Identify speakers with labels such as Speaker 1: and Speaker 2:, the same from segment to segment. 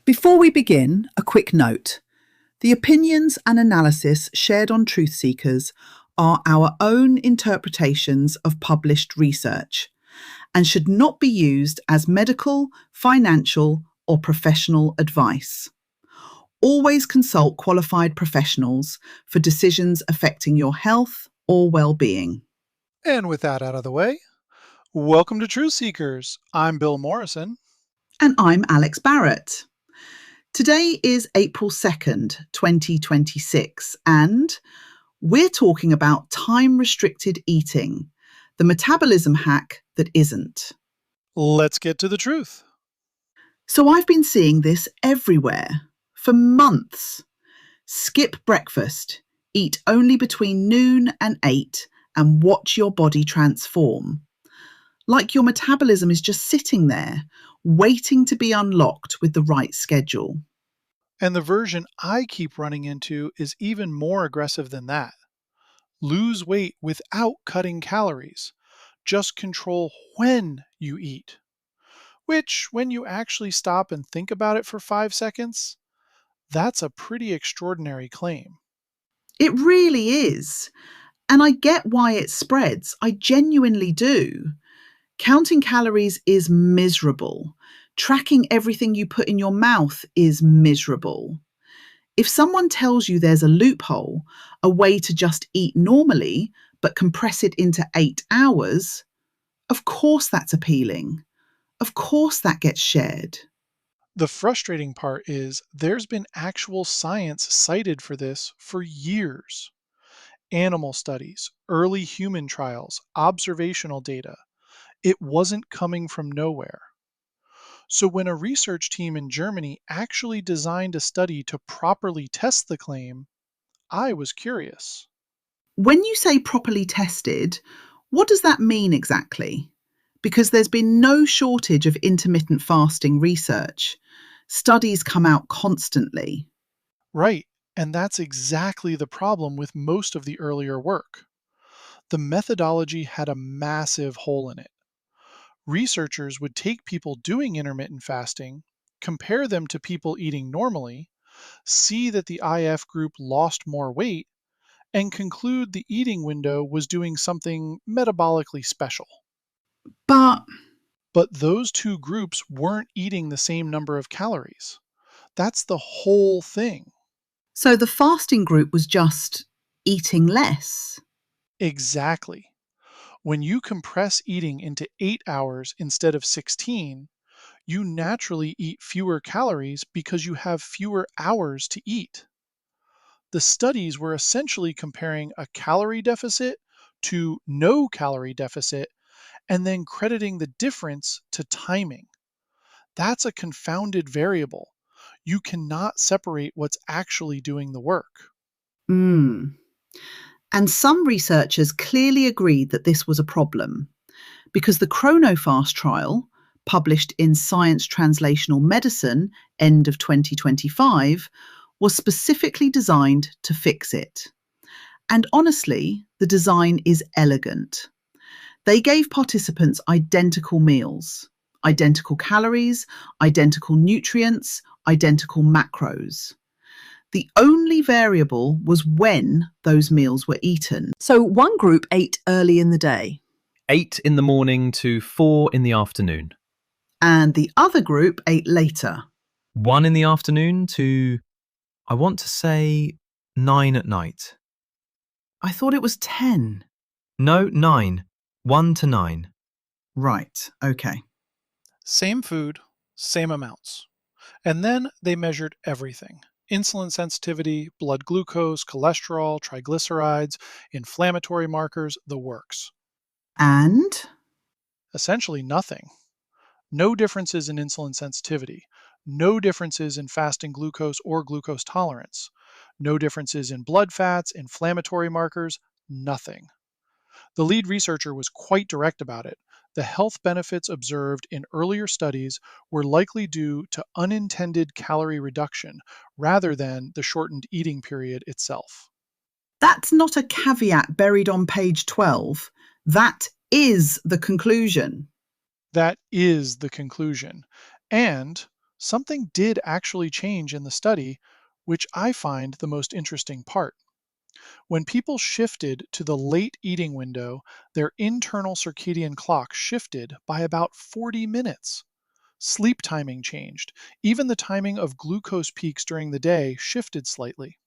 Speaker 1: Before we begin, a quick note. The opinions and analysis shared on Truth Seekers are our own interpretations of published research and should not be used as medical, financial, or professional advice. Always consult qualified professionals for decisions affecting your health or well-being.
Speaker 2: And with that out of the way, welcome to Truth Seekers. I'm Bill Morrison.
Speaker 1: And I'm Alex Barrett. Today is April 2nd, 2026, and we're talking about time-restricted eating, the metabolism hack that isn't.
Speaker 2: Let's get to the truth.
Speaker 1: So I've been seeing this everywhere for months. Skip breakfast, eat only between noon and 8, and watch your body transform. Like your metabolism is just sitting there, waiting to be unlocked with the right schedule.
Speaker 2: And the version I keep running into is even more aggressive than that. Lose weight without cutting calories. Just control when you eat. Which, when you actually stop and think about it for 5 seconds, that's a pretty extraordinary claim.
Speaker 1: It really is. And I get why it spreads. I genuinely do. Counting calories is miserable. Tracking everything you put in your mouth is miserable. If someone tells you there's a loophole, a way to just eat normally, but compress it into 8 hours, of course that's appealing. Of course that gets shared.
Speaker 2: The frustrating part is there's been actual science cited for this for years. Animal studies, early human trials, observational data. It wasn't coming from nowhere. So when a research team in Germany actually designed a study to properly test the claim, I was curious.
Speaker 1: When you say properly tested, what does that mean exactly? Because there's been no shortage of intermittent fasting research. Studies come out constantly.
Speaker 2: Right, and that's exactly the problem with most of the earlier work. The methodology had a massive hole in it. Researchers would take people doing intermittent fasting, compare them to people eating normally, see that the IF group lost more weight, and conclude the eating window was doing something metabolically special.
Speaker 1: But
Speaker 2: But those two groups weren't eating the same number of calories. That's the whole thing.
Speaker 1: so the fasting group was just eating less.
Speaker 2: Exactly. When you compress eating into 8 hours instead of 16, you naturally eat fewer calories because you have fewer hours to eat. The studies were essentially comparing a calorie deficit to no calorie deficit and then crediting the difference to timing. That's a confounded variable. You cannot separate what's actually doing the work.
Speaker 1: Mm. And some researchers clearly agreed that this was a problem because the ChronoFast trial, published in Science Translational Medicine end of 2025, was specifically designed to fix it. And honestly, the design is elegant. They gave participants identical meals, identical calories, identical nutrients, identical macros. The only variable was when those meals were eaten. So one group ate early in the day,
Speaker 3: 8 in the morning to 4 in the afternoon.
Speaker 1: and the other group ate later.
Speaker 3: 1 in the afternoon to, I want to say, 9 at night.
Speaker 1: I thought it was 10.
Speaker 3: No, 9. 1 to 9.
Speaker 1: Right, okay.
Speaker 2: Same food, same amounts. And then they measured everything: insulin sensitivity, blood glucose, cholesterol, triglycerides, inflammatory markers, the works.
Speaker 1: And
Speaker 2: Essentially nothing. No differences in insulin sensitivity, no differences in fasting glucose or glucose tolerance, no differences in blood fats, inflammatory markers, nothing. The lead researcher was quite direct about it. The health benefits observed in earlier studies were likely due to unintended calorie reduction rather than the shortened eating period itself.
Speaker 1: that's not a caveat buried on page 12. That is the conclusion.
Speaker 2: That is the conclusion. And something did actually change in the study, which I find the most interesting part. When people shifted to the late eating window, their internal circadian clock shifted by about 40 minutes. Sleep timing changed. Even the timing of glucose peaks during the day shifted slightly.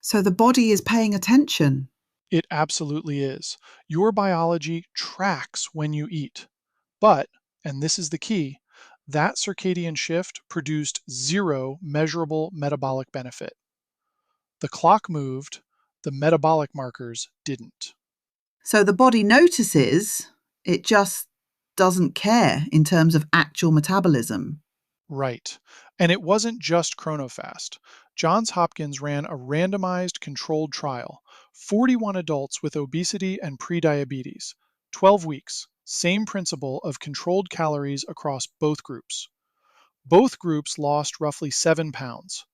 Speaker 1: So the body is paying attention.
Speaker 2: It absolutely is. Your biology tracks when you eat. But, and this is the key, that circadian shift produced zero measurable metabolic benefit. The clock moved, the metabolic markers didn't.
Speaker 1: So the body notices, it just doesn't care in terms of actual metabolism.
Speaker 2: Right. And it wasn't just ChronoFast. Johns Hopkins ran a randomized controlled trial, 41 adults with obesity and prediabetes, 12 weeks, same principle of controlled calories across both groups. Both groups lost roughly 7 pounds,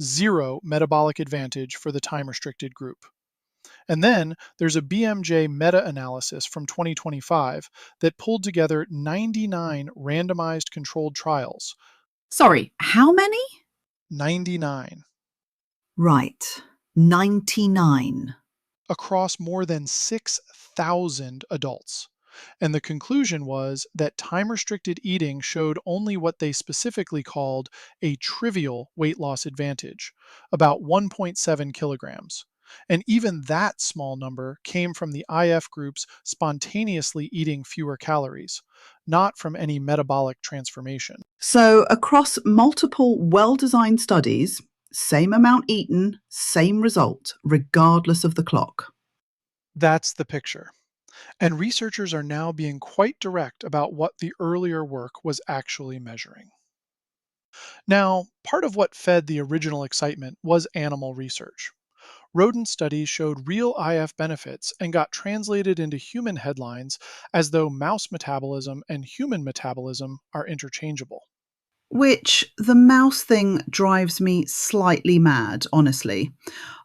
Speaker 2: zero metabolic advantage for the time restricted group. And then there's a BMJ meta analysis from 2025 that pulled together 99 randomized controlled trials.
Speaker 1: Sorry, how many?
Speaker 2: 99
Speaker 1: Right, 99.
Speaker 2: across more than 6,000 adults. And the conclusion was that time restricted eating showed only what they specifically called a trivial weight loss advantage, about 1.7 kilograms. And even that small number came from the IF groups spontaneously eating fewer calories, not from any metabolic transformation.
Speaker 1: So across multiple well-designed studies, same amount eaten, same result, regardless of the clock.
Speaker 2: That's the picture. And researchers are now being quite direct about what the earlier work was actually measuring. Now, part of what fed the original excitement was animal research. Rodent studies showed real IF benefits and got translated into human headlines as though mouse metabolism and human metabolism are interchangeable.
Speaker 1: Which the mouse thing drives me slightly mad, honestly.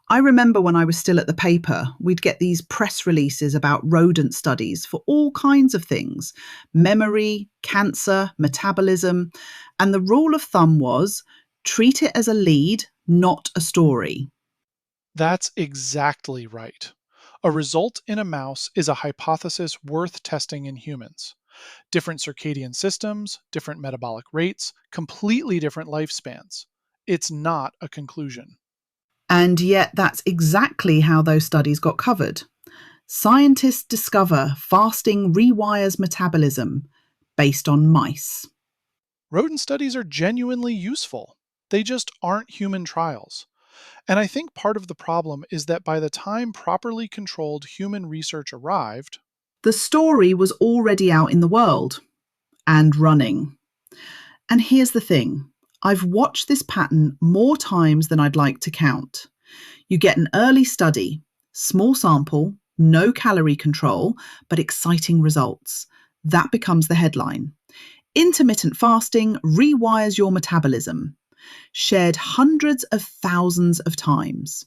Speaker 1: I remember when I was still at the paper, we'd get these press releases about rodent studies for all kinds of things: memory, cancer, metabolism. And the rule of thumb was treat it as a lead, not a story.
Speaker 2: That's exactly right. A result in a mouse is a hypothesis worth testing in humans. Different circadian systems, different metabolic rates, completely different lifespans. It's not a conclusion.
Speaker 1: And yet, that's exactly how those studies got covered. Scientists discover fasting rewires metabolism based on mice.
Speaker 2: Rodent studies are genuinely useful. They just aren't human trials. And I think part of the problem is that by the time properly controlled human research arrived,
Speaker 1: The story was already out in the world and running. And here's the thing: I've watched this pattern more times than I'd like to count. You get an early study, small sample, no calorie control, but exciting results. That becomes the headline. Intermittent fasting rewires your metabolism. Shared hundreds of thousands of times.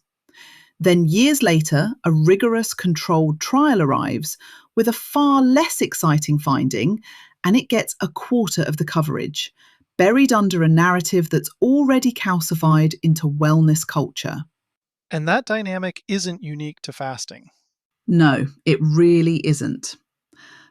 Speaker 1: Then, years later, a rigorous controlled trial arrives with a far less exciting finding, and it gets a quarter of the coverage, buried under a narrative that's already calcified into wellness culture.
Speaker 2: and that dynamic isn't unique to fasting.
Speaker 1: No, it really isn't.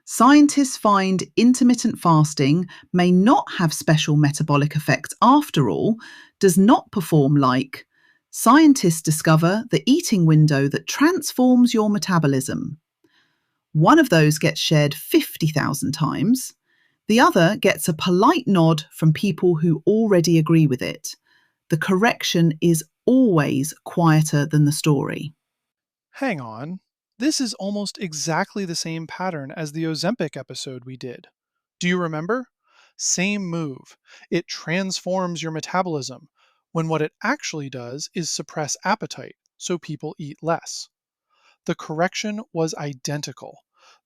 Speaker 1: Scientists find intermittent fasting may not have special metabolic effects after all, does not perform like. Scientists discover the eating window that transforms your metabolism. One of those gets shared 50,000 times. The other gets a polite nod from people who already agree with it. The correction is always quieter than the story.
Speaker 2: Hang on. This is almost exactly the same pattern as the Ozempic episode we did. Do you remember? Same move. It transforms your metabolism, when what it actually does is suppress appetite, so people eat less. The correction was identical.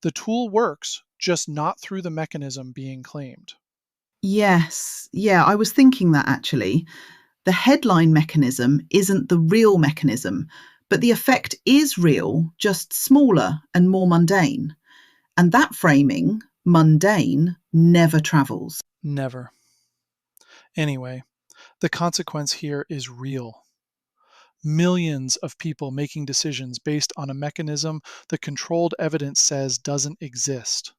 Speaker 2: The tool works, just not through the mechanism being claimed.
Speaker 1: Yes, yeah, I was thinking that actually. The headline mechanism isn't the real mechanism, but the effect is real, just smaller and more mundane. And that framing, mundane, never travels.
Speaker 2: Never. Anyway, the consequence here is real. Millions of people making decisions based on a mechanism the controlled evidence says doesn't exist.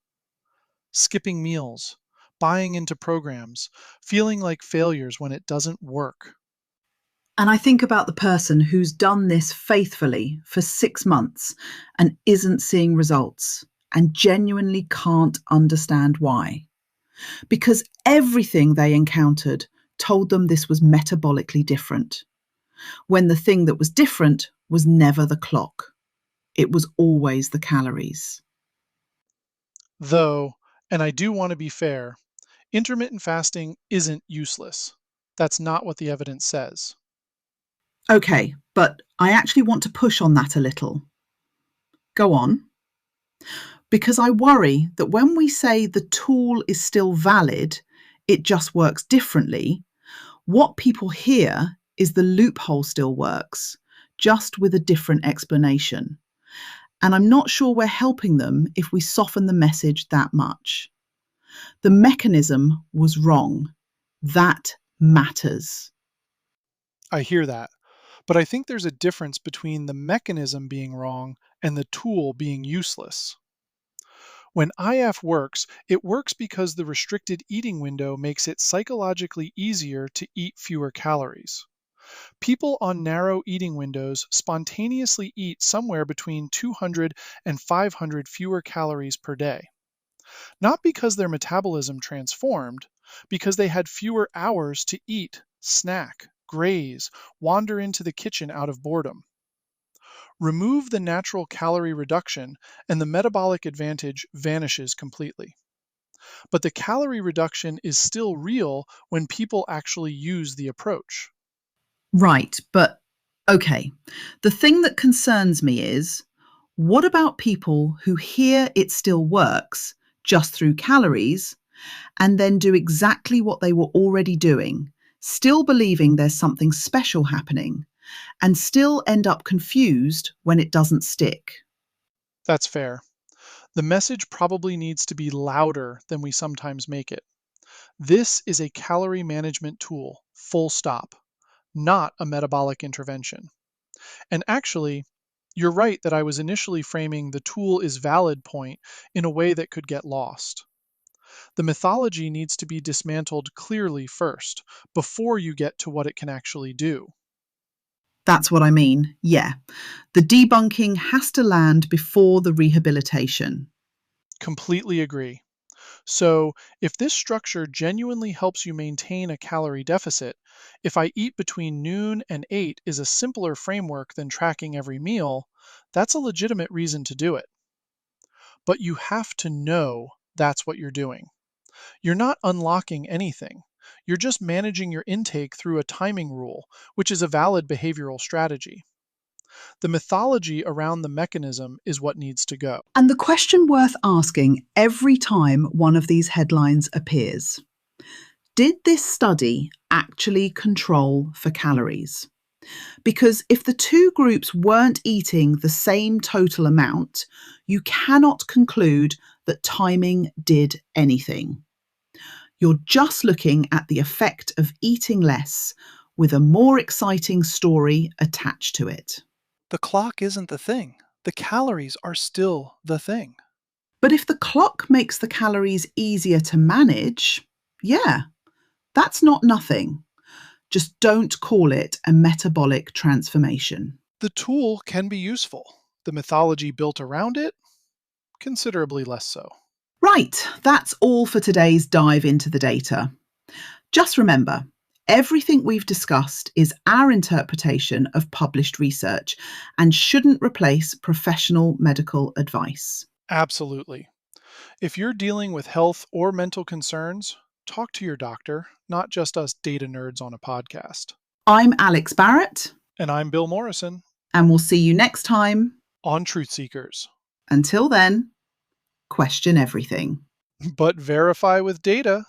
Speaker 2: Skipping meals, buying into programs, feeling like failures when it doesn't work.
Speaker 1: And I think about the person who's done this faithfully for 6 months and isn't seeing results and genuinely can't understand why. Because everything they encountered told them this was metabolically different, when the thing that was different was never the clock. It was always the calories.
Speaker 2: Though, and I do want to be fair, intermittent fasting isn't useless. That's not what the evidence says.
Speaker 1: Okay, but I actually want to push on that a little. Go on. Because I worry that when we say the tool is still valid, it just works differently, what people hear is the loophole still works, just with a different explanation. And I'm not sure we're helping them if we soften the message that much. The mechanism was wrong. That matters.
Speaker 2: I hear that. But I think there's a difference between the mechanism being wrong and the tool being useless. When IF works, it works because the restricted eating window makes it psychologically easier to eat fewer calories. People on narrow eating windows spontaneously eat somewhere between 200 and 500 fewer calories per day. Not because their metabolism transformed, because they had fewer hours to eat, snack, graze, wander into the kitchen out of boredom. Remove the natural calorie reduction, and the metabolic advantage vanishes completely. But the calorie reduction is still real when people actually use the approach.
Speaker 1: Right, but okay. The thing that concerns me is, what about people who hear it still works just through calories and then do exactly what they were already doing, still believing there's something special happening, and still end up confused when it doesn't stick?
Speaker 2: That's fair. The message probably needs to be louder than we sometimes make it. This is a calorie management tool, full stop, not a metabolic intervention. And actually, you're right that I was initially framing the tool is valid point in a way that could get lost. The mythology needs to be dismantled clearly first, before you get to what it can actually do.
Speaker 1: That's what I mean, yeah. The debunking has to land before the rehabilitation.
Speaker 2: Completely agree. So, if this structure genuinely helps you maintain a calorie deficit, if I eat between noon and 8 is a simpler framework than tracking every meal, that's a legitimate reason to do it. But you have to know that's what you're doing. You're not unlocking anything. You're just managing your intake through a timing rule, which is a valid behavioral strategy. The mythology around the mechanism is what needs to go.
Speaker 1: And the question worth asking every time one of these headlines appears: did this study actually control for calories? Because if the two groups weren't eating the same total amount, you cannot conclude that timing did anything. You're just looking at the effect of eating less with a more exciting story attached to it.
Speaker 2: The clock isn't the thing. The calories are still the thing.
Speaker 1: But if the clock makes the calories easier to manage, yeah, that's not nothing. Just don't call it a metabolic transformation.
Speaker 2: The tool can be useful. The mythology built around it, considerably less so.
Speaker 1: Right, that's all for today's dive into the data. Just remember, everything we've discussed is our interpretation of published research and shouldn't replace professional medical advice.
Speaker 2: Absolutely. If you're dealing with health or mental concerns, talk to your doctor, not just us data nerds on a podcast.
Speaker 1: I'm Alex Barrett,
Speaker 2: And I'm Bill Morrison
Speaker 1: and we'll see you next time.
Speaker 2: on Truth Seekers.
Speaker 1: Until then, question everything.
Speaker 2: But verify with data.